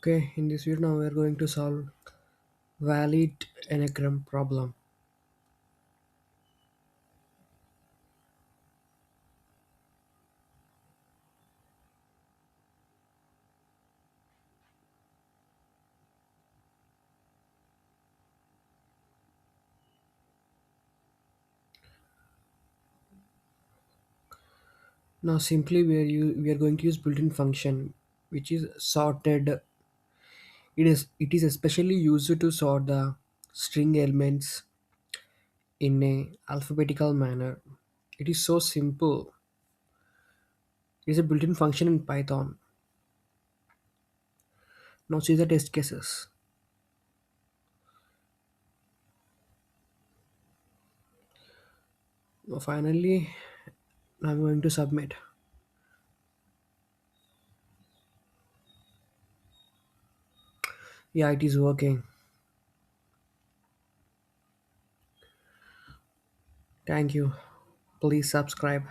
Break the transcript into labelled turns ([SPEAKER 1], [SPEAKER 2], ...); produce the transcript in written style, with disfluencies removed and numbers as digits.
[SPEAKER 1] Okay, in this video now we are going to solve valid anagram problem. Now simply we are going to use built-in function which is sorted. It is especially used to sort the string elements in a alphabetical manner. It is so simple. It is a built-in function in Python. Now see the test cases. Now finally I'm going to submit. Yeah, it is working. Thank you. Please subscribe.